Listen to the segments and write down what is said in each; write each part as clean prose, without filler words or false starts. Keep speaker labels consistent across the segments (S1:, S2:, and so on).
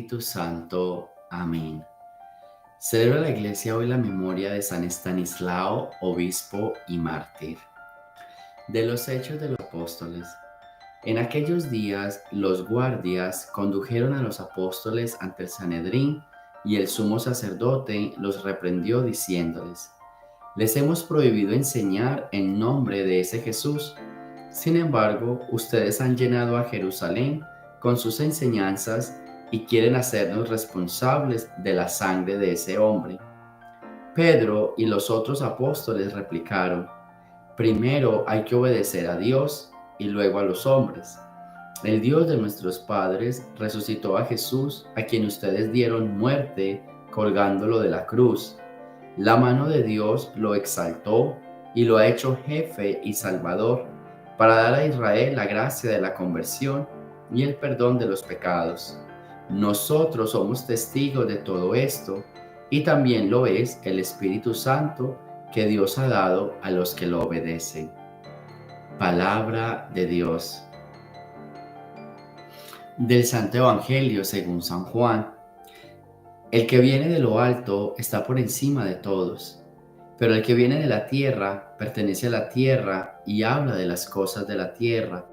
S1: Espíritu Santo. Amén. Celebra la Iglesia hoy la memoria de San Estanislao, obispo y mártir. De los Hechos de los Apóstoles. En aquellos días los guardias condujeron a los apóstoles ante el Sanedrín y el sumo sacerdote los reprendió diciéndoles: les hemos prohibido enseñar en nombre de ese Jesús. Sin embargo, ustedes han llenado a Jerusalén con sus enseñanzas y quieren hacernos responsables de la sangre de ese hombre. Pedro y los otros apóstoles replicaron: primero hay que obedecer a Dios y luego a los hombres. El Dios de nuestros padres resucitó a Jesús, a quien ustedes dieron muerte colgándolo de la cruz. La mano de Dios lo exaltó y lo ha hecho jefe y salvador para dar a Israel la gracia de la conversión y el perdón de los pecados. Nosotros somos testigos de todo esto y también lo es el Espíritu Santo que Dios ha dado a los que lo obedecen. Palabra de Dios. Del Santo Evangelio según San Juan. El que viene de lo alto está por encima de todos, pero el que viene de la tierra pertenece a la tierra y habla de las cosas de la tierra.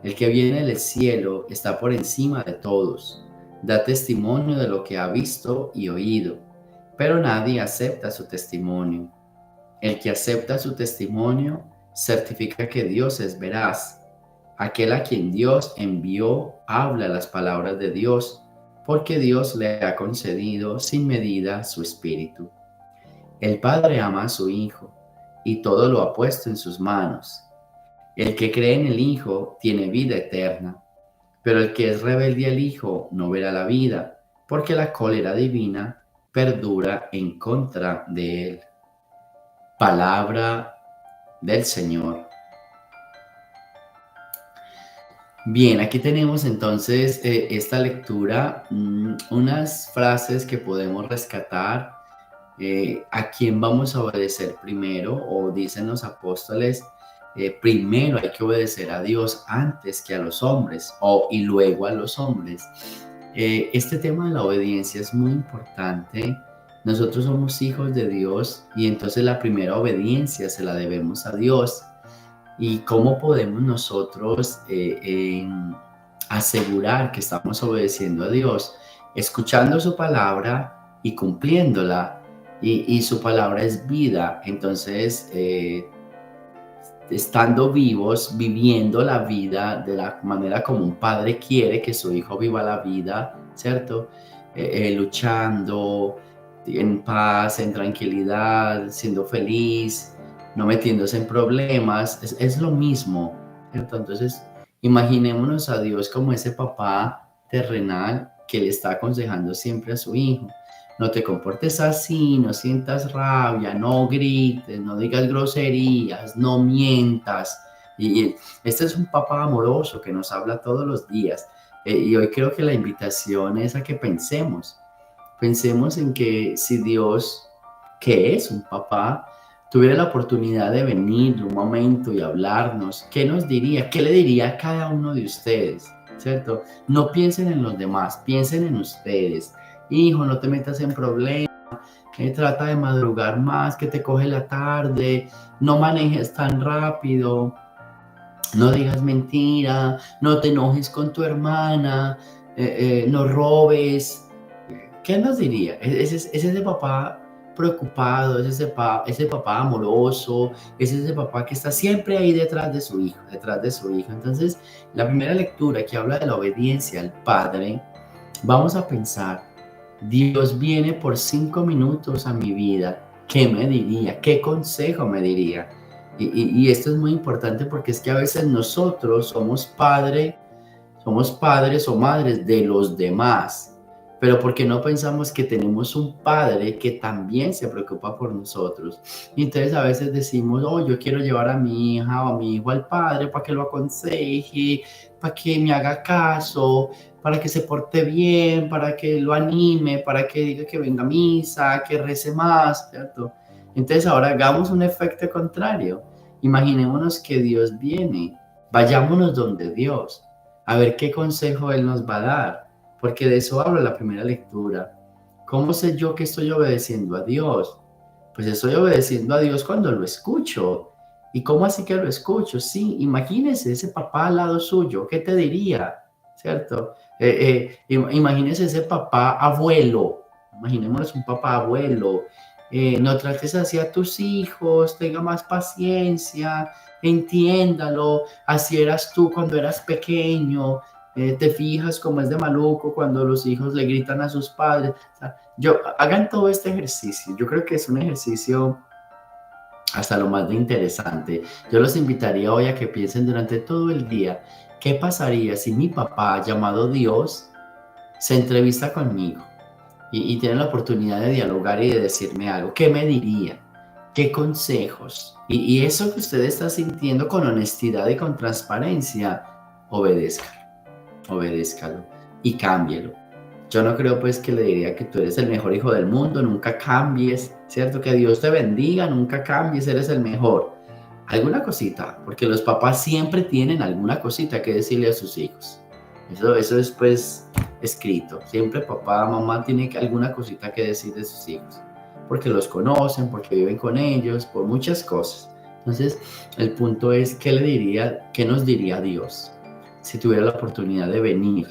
S1: El que viene del cielo está por encima de todos, da testimonio de lo que ha visto y oído, pero nadie acepta su testimonio. El que acepta su testimonio certifica que Dios es veraz. Aquel a quien Dios envió habla las palabras de Dios, porque Dios le ha concedido sin medida su Espíritu. El Padre ama a su Hijo, y todo lo ha puesto en sus manos. El que cree en el Hijo tiene vida eterna, pero el que es rebelde al Hijo no verá la vida, porque la cólera divina perdura en contra de él. Palabra del Señor. Bien, aquí tenemos entonces esta lectura, unas frases que podemos rescatar. ¿A quién vamos a obedecer primero? O dicen los apóstoles, primero hay que obedecer a Dios antes que a los hombres, y luego a los hombres. Este tema de la obediencia es muy importante. Nosotros somos hijos de Dios y entonces la primera obediencia se la debemos a Dios. ¿Y cómo podemos nosotros asegurar que estamos obedeciendo a Dios? Escuchando su palabra y cumpliéndola. Y su palabra es vida. Entonces, estando vivos, viviendo la vida de la manera como un padre quiere que su hijo viva la vida, ¿cierto? Luchando en paz, en tranquilidad, siendo feliz, no metiéndose en problemas, es lo mismo, ¿cierto? Entonces, imaginémonos a Dios como ese papá terrenal que le está aconsejando siempre a su hijo: no te comportes así, no sientas rabia, no grites, no digas groserías, no mientas. Y este es un papá amoroso que nos habla todos los días. Y hoy creo que la invitación es a que pensemos en que si Dios, que es un papá, tuviera la oportunidad de venir un momento y hablarnos, ¿qué nos diría? ¿Qué le diría a cada uno de ustedes? ¿Cierto? No piensen en los demás, piensen en ustedes. Hijo, no te metas en problemas, trata de madrugar más, que te coge la tarde, no manejes tan rápido, no digas mentira, no te enojes con tu hermana, no robes. ¿Qué nos diría? Es ese papá preocupado, es ese papá amoroso, es ese papá que está siempre ahí detrás de su hijo, Entonces, la primera lectura que habla de la obediencia al Padre, vamos a pensar: Dios viene por 5 minutos a mi vida, ¿qué me diría? ¿Qué consejo me diría? Y esto es muy importante porque es que a veces nosotros somos padres o madres de los demás, pero ¿por qué no pensamos que tenemos un padre que también se preocupa por nosotros? Y entonces a veces decimos: oh, yo quiero llevar a mi hija o a mi hijo al padre para que lo aconseje, para que me haga caso, para que se porte bien, para que lo anime, para que diga que venga a misa, que rece más, ¿cierto? Entonces ahora hagamos un efecto contrario. Imaginémonos que Dios viene, vayámonos donde Dios, a ver qué consejo Él nos va a dar. porque de eso habla la primera lectura. ¿Cómo sé yo que estoy obedeciendo a Dios? Pues estoy obedeciendo a Dios cuando lo escucho. ¿Y cómo así que lo escucho? Sí, imagínese ese papá al lado suyo, ¿qué te diría? ¿Cierto? Imagínese ese papá abuelo, imaginémonos un papá abuelo. No trates así a tus hijos, tenga más paciencia, entiéndalo, así eras tú cuando eras pequeño. Te fijas cómo es de maluco cuando los hijos le gritan a sus padres. O sea, hagan todo este ejercicio. Yo creo que es un ejercicio hasta lo más de interesante. Yo los invitaría hoy a que piensen durante todo el día, ¿qué pasaría si mi papá, llamado Dios, se entrevista conmigo y tiene la oportunidad de dialogar y de decirme algo? ¿Qué me diría? ¿Qué consejos? Y eso que usted está sintiendo con honestidad y con transparencia, obedézcalo, obedézcalo y cámbielo. Yo no creo pues que le diría que tú eres el mejor hijo del mundo, nunca cambies, ¿cierto? Que Dios te bendiga, nunca cambies, eres el mejor. Alguna cosita, porque los papás siempre tienen alguna cosita que decirle a sus hijos. Eso es pues escrito. Siempre papá, mamá tiene alguna cosita que decir de sus hijos. Porque los conocen, porque viven con ellos, por muchas cosas. Entonces, el punto es, ¿qué nos diría Dios si tuviera la oportunidad de venir?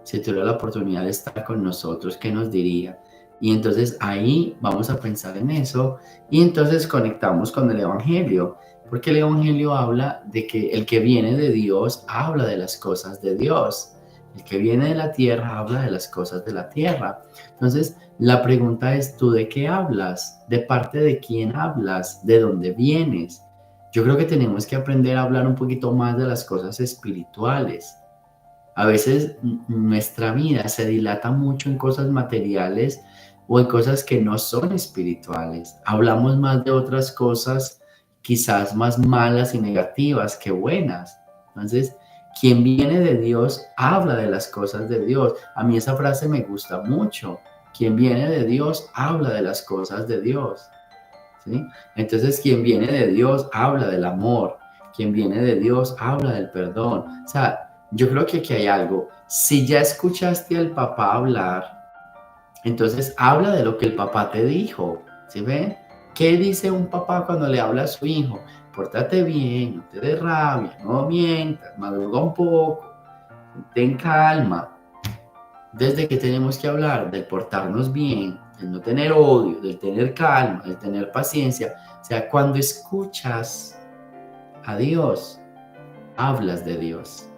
S1: Si tuviera la oportunidad de estar con nosotros, ¿qué nos diría? Y entonces ahí vamos a pensar en eso y entonces conectamos con el Evangelio, porque el Evangelio habla de que el que viene de Dios habla de las cosas de Dios. El que viene de la tierra habla de las cosas de la tierra. Entonces, la pregunta es, ¿tú de qué hablas? ¿De parte de quién hablas? ¿De dónde vienes? Yo creo que tenemos que aprender a hablar un poquito más de las cosas espirituales. A veces nuestra vida se dilata mucho en cosas materiales o en cosas que no son espirituales. Hablamos más de otras cosas, quizás más malas y negativas que buenas. Entonces, quien viene de Dios habla de las cosas de Dios. A mí esa frase me gusta mucho. Quien viene de Dios habla de las cosas de Dios. ¿Sí? Entonces, quien viene de Dios habla del amor, quien viene de Dios habla del perdón. O sea, yo creo que aquí hay algo. Si ya escuchaste al papá hablar, entonces habla de lo que el papá te dijo. ¿Sí ven? ¿Qué dice un papá cuando le habla a su hijo? Pórtate bien, no te des rabia, no mientas, madruga un poco, ten calma. Desde que tenemos que hablar del portarnos bien, del no tener odio, del tener calma, del tener paciencia. O sea, cuando escuchas a Dios, hablas de Dios.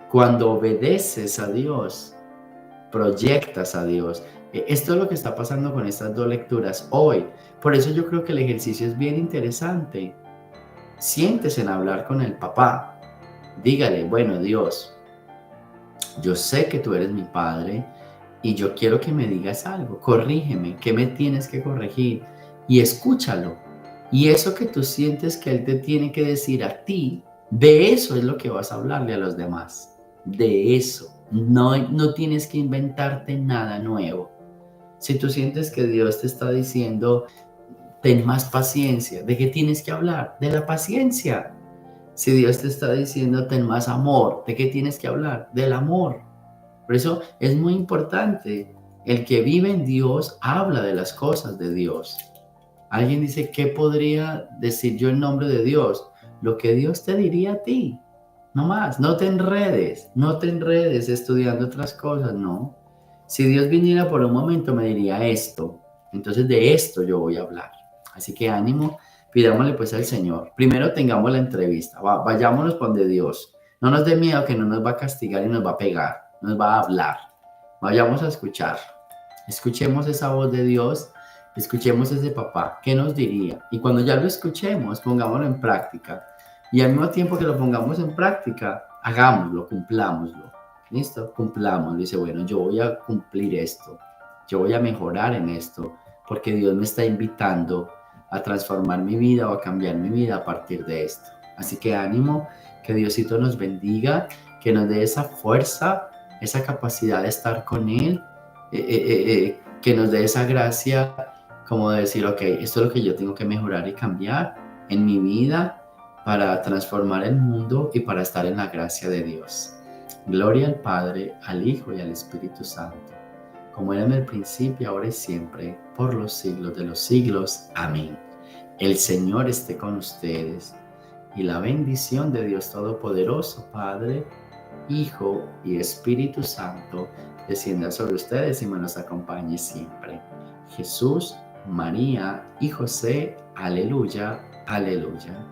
S1: Cuando obedeces a Dios, proyectas a Dios. Esto es lo que está pasando con estas dos lecturas hoy. Por eso yo creo que el ejercicio es bien interesante. Siéntese en hablar con el papá. Dígale, bueno, Dios, yo sé que tú eres mi padre y yo quiero que me digas algo. Corrígeme, ¿qué me tienes que corregir? Y escúchalo. Y eso que tú sientes que él te tiene que decir a ti, de eso es lo que vas a hablarle a los demás. De eso. No, no tienes que inventarte nada nuevo. Si tú sientes que Dios te está diciendo, ten más paciencia, ¿de qué tienes que hablar? De la paciencia. Si Dios te está diciendo, ten más amor, ¿de qué tienes que hablar? Del amor. Por eso es muy importante. El que vive en Dios habla de las cosas de Dios. Alguien dice, ¿qué podría decir yo en nombre de Dios? Lo que Dios te diría a ti. No más, no te enredes estudiando otras cosas, no. Si Dios viniera por un momento me diría esto, entonces de esto yo voy a hablar. Así que ánimo, pidámosle pues al Señor. Primero tengamos la entrevista, vayámonos con de Dios. No nos dé miedo que no nos va a castigar y nos va a pegar, nos va a hablar. Vayamos a escuchar. Escuchemos esa voz de Dios, escuchemos ese papá, ¿qué nos diría? Y cuando ya lo escuchemos, pongámoslo en práctica. Y al mismo tiempo que lo pongamos en práctica, hagámoslo, cumplámoslo. ¿Listo? Cumplámoslo. Dice, bueno, yo voy a cumplir esto, yo voy a mejorar en esto, porque Dios me está invitando a transformar mi vida o a cambiar mi vida a partir de esto. Así que ánimo, que Diosito nos bendiga, que nos dé esa fuerza, esa capacidad de estar con Él, que nos dé esa gracia como de decir, ok, esto es lo que yo tengo que mejorar y cambiar en mi vida para transformar el mundo y para estar en la gracia de Dios. Gloria al Padre, al Hijo y al Espíritu Santo, como era en el principio, ahora y siempre, por los siglos de los siglos. Amén. El Señor esté con ustedes, y la bendición de Dios Todopoderoso, Padre, Hijo y Espíritu Santo, descienda sobre ustedes y me los acompañe siempre. Jesús, María y José, aleluya, aleluya.